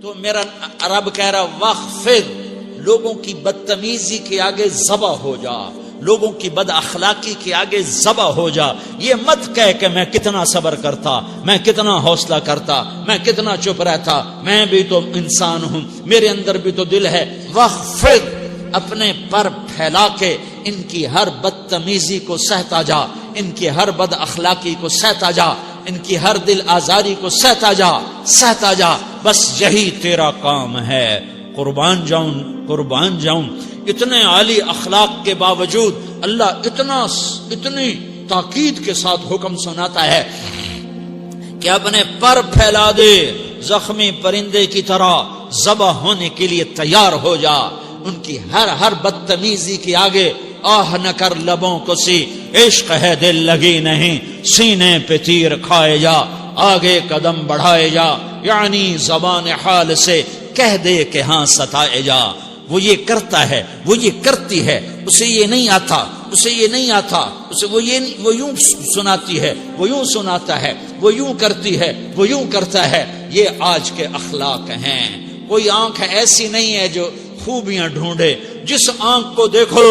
تو میرا رب کہہ رہا وخفض، لوگوں کی بدتمیزی کے آگے ذبح ہو جا، لوگوں کی بد اخلاقی کے آگے ذبح ہو جا. یہ مت کہہ کہ میں کتنا صبر کرتا، میں کتنا حوصلہ کرتا، میں کتنا چپ رہتا، میں بھی تو انسان ہوں، میرے اندر بھی تو دل ہے. وخفض، اپنے پر پھیلا کے ان کی ہر بدتمیزی کو سہتا جا، ان کی ہر بد اخلاقی کو سہتا جا، ان کی ہر دل آزاری کو سہتا جا، سہتا جا. بس یہی تیرا کام ہے. قربان جاؤں. اتنے عالی اخلاق کے باوجود اللہ اتنی تاکید کے ساتھ حکم سناتا ہے کہ اپنے پر پھیلا دے، زخمی پرندے کی طرح ذبح ہونے کے لیے تیار ہو جا. ان کی ہر بدتمیزی کے آگے آہ نہ کر لبوں کو سی، عشق ہے دل لگی نہیں، سینے پہ تیر کھائے جا، آگے قدم بڑھائے جا. یعنی زبان حال سے کہہ دے کہ ہاں ستائے جا. وہ یہ کرتا ہے، وہ یہ کرتی ہے، اسے یہ نہیں آتا، اسے یہ نہیں آتا، اسے وہ یوں سناتی ہے، وہ یوں سناتا ہے، وہ یوں کرتی ہے، وہ یوں کرتا ہے. یہ آج کے اخلاق ہیں. کوئی آنکھ ایسی نہیں ہے جو خوبیاں ڈھونڈے. جس آنکھ کو دیکھو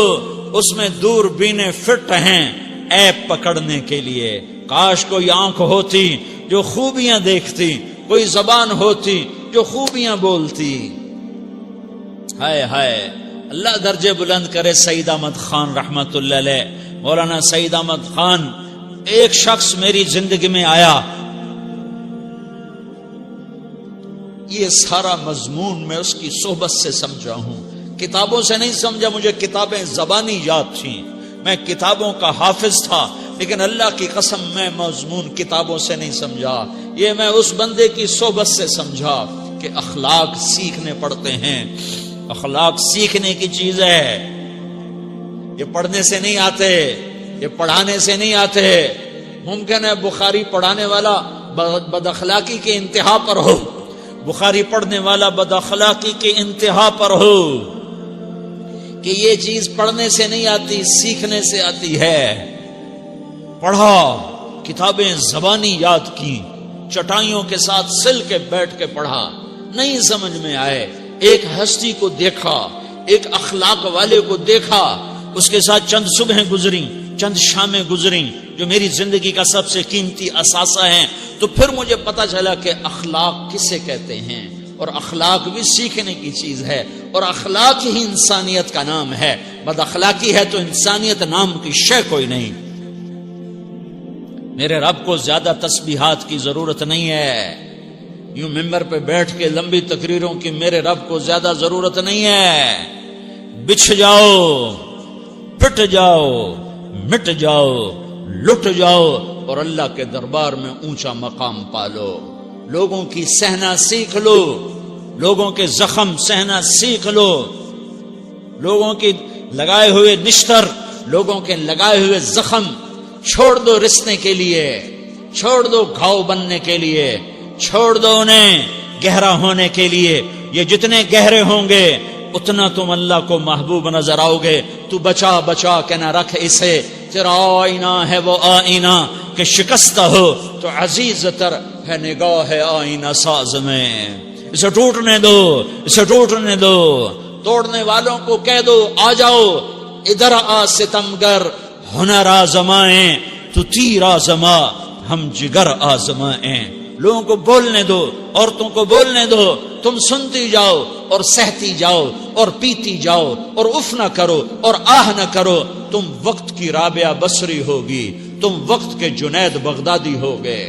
اس میں دوربینیں فٹ ہیں عیب پکڑنے کے لیے. کاش کوئی آنکھ ہوتی جو خوبیاں دیکھتی، کوئی زبان ہوتی جو خوبیاں بولتی. ہائے ہائے. اللہ درجے بلند کرے سعید احمد خان رحمت اللہ علیہ. مولانا سعید احمد خان، ایک شخص میری زندگی میں آیا، یہ سارا مضمون میں اس کی صحبت سے سمجھا ہوں، کتابوں سے نہیں سمجھا. مجھے کتابیں زبانی یاد تھیں، میں کتابوں کا حافظ تھا، لیکن اللہ کی قسم میں مضمون کتابوں سے نہیں سمجھا. یہ میں اس بندے کی صحبت سے سمجھا کہ اخلاق سیکھنے پڑتے ہیں. اخلاق سیکھنے کی چیز ہے، یہ پڑھنے سے نہیں آتے، یہ پڑھانے سے نہیں آتے. ممکن ہے بخاری پڑھانے والا بد اخلاقی کے انتہا پر ہو، بخاری پڑھنے والا بد اخلاقی کے انتہا پر ہو، کہ یہ چیز پڑھنے سے نہیں آتی، سیکھنے سے آتی ہے. پڑھا، کتابیں زبانی یاد کی، چٹائیوں کے ساتھ سل کے بیٹھ کے پڑھا، نہیں سمجھ میں آئے. ایک ہستی کو دیکھا، ایک اخلاق والے کو دیکھا، اس کے ساتھ چند صبحیں گزری، چند شامیں گزری جو میری زندگی کا سب سے قیمتی اثاثہ ہیں. تو پھر مجھے پتا چلا کہ اخلاق کسے کہتے ہیں، اور اخلاق بھی سیکھنے کی چیز ہے، اور اخلاق ہی انسانیت کا نام ہے. بد اخلاقی ہے تو انسانیت نام کی شے کوئی نہیں. میرے رب کو زیادہ تسبیحات کی ضرورت نہیں ہے. یوں ممبر پہ بیٹھ کے لمبی تقریروں کی میرے رب کو زیادہ ضرورت نہیں ہے. بچھ جاؤ، پٹ جاؤ، مٹ جاؤ، لٹ جاؤ، اور اللہ کے دربار میں اونچا مقام پالو. لوگوں کی سہنا سیکھ لو، لوگوں کے زخم سہنا سیکھ لو، لوگوں کی لگائے ہوئے نشتر، لوگوں کے لگائے ہوئے زخم چھوڑ دو رسنے کے لیے، چھوڑ دو گھاؤ بننے کے لیے، چھوڑ دو انہیں گہرا ہونے کے لیے. یہ جتنے گہرے ہوں گے اتنا تم اللہ کو محبوب نظر آؤ گے. تو بچا بچا کے نہ رکھ اسے، تیرا آئینہ ہے وہ آئینہ کہ شکستہ ہو تو عزیز تر ہے نگاہ آئینہ ساز میں. اسے ٹوٹنے دو، اسے ٹوٹنے دو. توڑنے والوں کو کہہ دو آ جاؤ ادھر آ ستمگر، ہنر آزمائیں تو تیر آزما، ہم جگر آزمائیں. لوگوں کو بولنے دو، عورتوں کو بولنے دو، تم سنتی جاؤ اور سہتی جاؤ اور پیتی جاؤ اور اف نہ کرو اور آہ نہ کرو. تم وقت کی رابعہ بصری ہوگی، تم وقت کے جنید بغدادی ہوگے.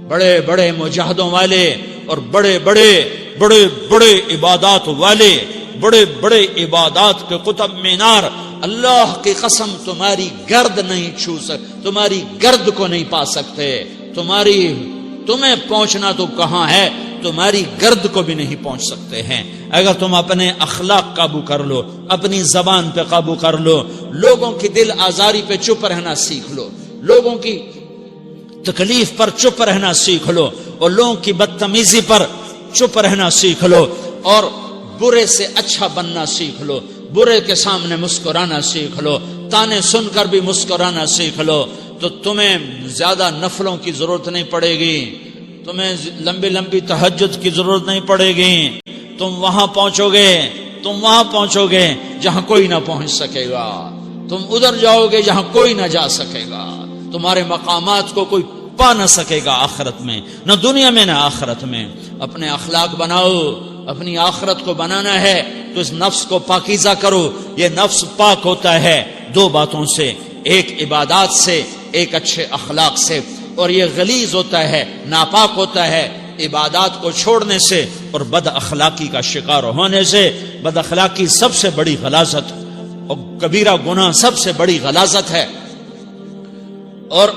بڑے بڑے مجاہدوں والے اور بڑے بڑے عبادات والے، بڑے بڑے عبادات کے قطب مینار، اللہ کی قسم تمہاری گرد نہیں چھو سکتے، تمہاری گرد کو نہیں پا سکتے. تمہیں پہنچنا تو کہاں ہے، تمہاری گرد کو بھی نہیں پہنچ سکتے ہیں. اگر تم اپنے اخلاق قابو کر لو، اپنی زبان پہ قابو کر لو، لوگوں کی دل آزاری پہ چپ رہنا سیکھ لو، لوگوں کی تکلیف پر چپ رہنا سیکھ لو، اور لوگوں کی بدتمیزی پر چپ رہنا سیکھ لو، اور برے سے اچھا بننا سیکھ لو، برے کے سامنے مسکرانا سیکھ لو، تانے سن کر بھی مسکرانا سیکھ لو، تو تمہیں زیادہ نفلوں کی ضرورت نہیں پڑے گی. تمہیں لمبی لمبی تہجد کی ضرورت نہیں پڑے گی، تم وہاں پہنچو گے جہاں کوئی نہ پہنچ سکے گا، تم ادھر جاؤ گے جہاں کوئی نہ جا سکے گا، تمہارے مقامات کو کوئی پا نہ سکے گا آخرت میں، نہ دنیا میں نہ آخرت میں۔ اپنے اخلاق بناؤ، اپنی آخرت کو بنانا ہے تو اس نفس کو پاکیزہ کرو۔ یہ نفس پاک ہوتا ہے دو باتوں سے، ایک عبادات سے، ایک اچھے اخلاق سے، اور یہ غلیظ ہوتا ہے، ناپاک ہوتا ہے عبادات کو چھوڑنے سے اور بد اخلاقی کا شکار ہونے سے۔ بد اخلاقی سب سے بڑی غلاظت اور کبیرہ گناہ سب سے بڑی غلاظت ہے، اور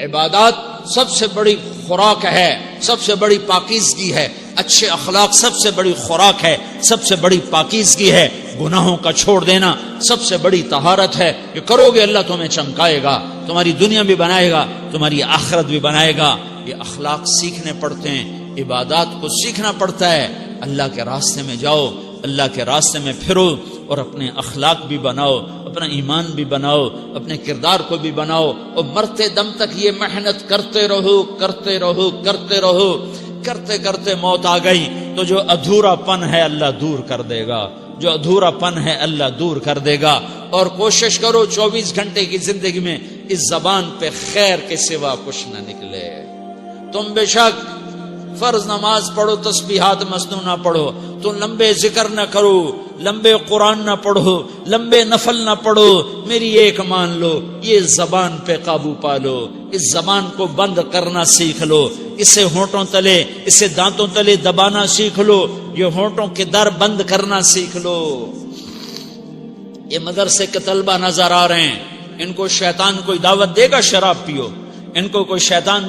عبادات سب سے بڑی خوراک ہے، سب سے بڑی پاکیزگی ہے، اچھے اخلاق سب سے بڑی خوراک ہے، سب سے بڑی پاکیزگی ہے، گناہوں کا چھوڑ دینا سب سے بڑی طہارت ہے۔ یہ کرو گے اللہ تمہیں چمکائے گا، تمہاری دنیا بھی بنائے گا، تمہاری آخرت بھی بنائے گا۔ یہ اخلاق سیکھنے پڑتے ہیں، عبادات کو سیکھنا پڑتا ہے۔ اللہ کے راستے میں جاؤ، اللہ کے راستے میں پھرو، اور اپنے اخلاق بھی بناؤ، اپنا ایمان بھی بناؤ، اپنے کردار کو بھی بناؤ، اور مرتے دم تک یہ محنت کرتے رہو، کرتے رہو، کرتے رہو۔ کرتے کرتے موت آ گئی تو جو ادھورا پن ہے اللہ دور کر دے گا، جو ادھورا پن ہے اللہ دور کر دے گا۔ اور کوشش کرو 24 گھنٹے کی زندگی میں اس زبان پہ خیر کے سوا کچھ نہ نکلے۔ تم بے شک فرض نماز پڑھو، تسبیحات مسنون نہ پڑھو، تو لمبے ذکر نہ کرو، لمبے قرآن نہ پڑھو، لمبے نفل نہ پڑھو، میری ایک مان لو، یہ زبان پہ قابو پا لو، اس زبان کو بند کرنا سیکھ لو، اسے ہونٹوں تلے، اسے دانتوں تلے دبانا سیکھ لو، یہ ہونٹوں کے در بند کرنا سیکھ لو۔ یہ مدرسے کے طلبہ نظر آ رہے ہیں، ان کو شیطان کوئی دعوت دے گا شراب پیو، ان کو کوئی شیطان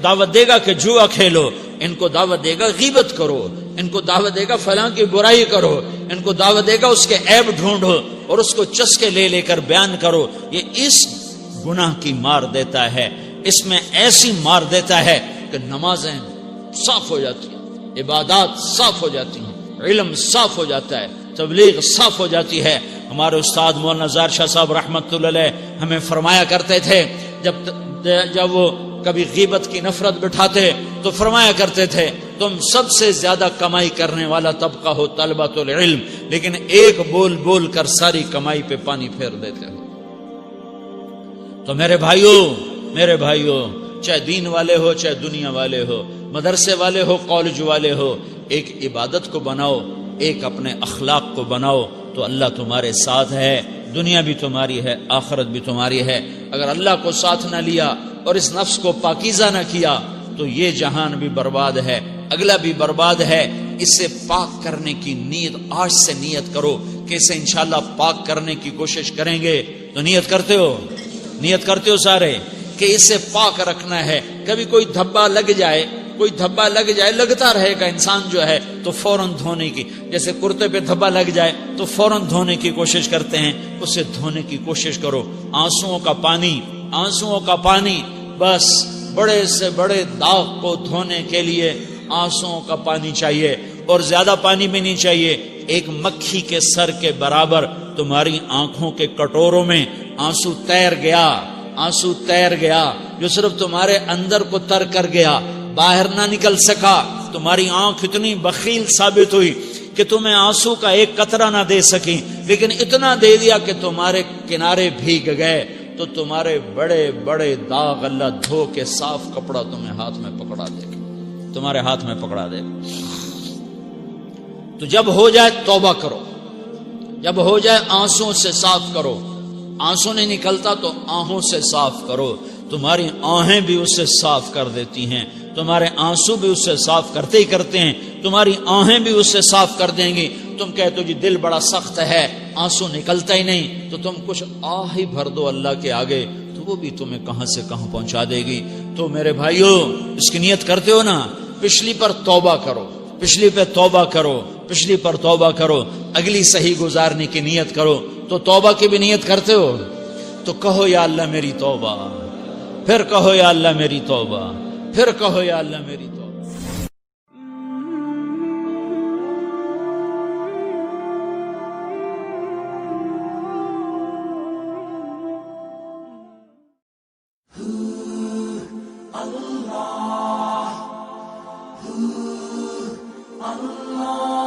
دعوت دے گا کہ جوا کھیلو، ان کو دعوت دے گا غیبت کرو، ان کو دعوت دے گا فلاں کی برائی کرو، ان کو دعوت دے گا اس کے عیب ڈھونڈو اور اس کو چسکے لے لے کر بیان کرو۔ یہ اس گناہ کی مار دیتا ہے، اس میں ایسی مار دیتا ہے کہ نمازیں صاف ہو جاتی ہیں، عبادات صاف ہو جاتی ہیں، علم صاف ہو جاتا ہے، تبلیغ صاف ہو جاتی ہے۔ ہمارے استاد مولانا زار شاہ صاحب رحمت اللہ علیہ ہمیں فرمایا کرتے تھے، جب وہ کبھی غیبت کی نفرت بٹھاتے تو فرمایا کرتے تھے، تم سب سے زیادہ کمائی کرنے والا طبقہ ہو طلبۃ العلم، لیکن ایک بول بول کر ساری کمائی پہ پانی پھیر دیتے ہو۔ تو میرے بھائیوں، چاہے دین والے ہو، چاہے دنیا والے ہو، مدرسے والے ہو، کالج والے ہو، ایک عبادت کو بناؤ، ایک اپنے اخلاق کو بناؤ، تو اللہ تمہارے ساتھ ہے، دنیا بھی تمہاری ہے، آخرت بھی تمہاری ہے۔ اگر اللہ کو ساتھ نہ لیا اور اس نفس کو پاکیزہ نہ کیا تو یہ جہان بھی برباد ہے، اگلا بھی برباد ہے۔ اسے پاک کرنے کی نیت آج سے نیت کرو کہ اسے انشاءاللہ پاک کرنے کی کوشش کریں گے۔ تو نیت کرتے ہو سارے کہ اسے پاک رکھنا ہے۔ کبھی کوئی دھبا لگ جائے، لگتا رہے گا، انسان جو ہے تو فوراً دھونے کی، جیسے کرتے پہ دھبا لگ جائے تو فوراً دھونے کی کوشش کرتے ہیں، اسے دھونے کی کوشش کرو۔ آنسوؤں کا پانی بس بڑے سے بڑے داغ کو دھونے کے لیے آنسوؤں کا پانی چاہیے، اور زیادہ پانی بھی نہیں چاہیے۔ ایک مکھی کے سر کے برابر تمہاری آنکھوں کے کٹوروں میں آنسو تیر گیا جو صرف تمہارے اندر کو تر کر گیا، باہر نہ نکل سکا۔ تمہاری آنکھ اتنی بخیل ثابت ہوئی کہ تمہیں آنسو کا ایک قطرہ نہ دے سکی، لیکن اتنا دے دیا کہ تمہارے کنارے بھیگ گئے۔ تو تمہارے بڑے بڑے داغ اللہ دھو کے صاف کپڑا تمہیں ہاتھ میں پکڑا دے گا، تمہارے ہاتھ میں پکڑا دے گا۔ تو جب ہو جائے توبہ کرو، جب ہو جائے آنسوں سے صاف کرو۔ آنسو نہیں نکلتا تو آہوں سے صاف کرو، تمہاری آہیں بھی اسے صاف کر دیتی ہیں، تمہارے آنسو بھی اسے صاف کرتے ہی کرتے ہیں، تمہاری آہیں بھی اسے صاف کر دیں گی۔ تم کہتے ہو جی دل بڑا سخت ہے، آنسو نکلتا ہی نہیں، تو تم کچھ آہ ہی بھر دو اللہ کے آگے، تو وہ بھی تمہیں کہاں سے کہاں پہنچا دے گی۔ تو میرے بھائیو، اس کی نیت کرتے ہو نا، پچھلی پر توبہ کرو، پچھلی پہ توبہ کرو، پچھلی پر توبہ کرو، اگلی صحیح گزارنے کی نیت کرو۔ تو توبہ کی بھی نیت کرتے ہو تو کہو یا اللہ میری توبہ، پھر کہو یا اللہ میری توبہ، پھر کہو یا اللہ میری توبہ۔ Allah Allah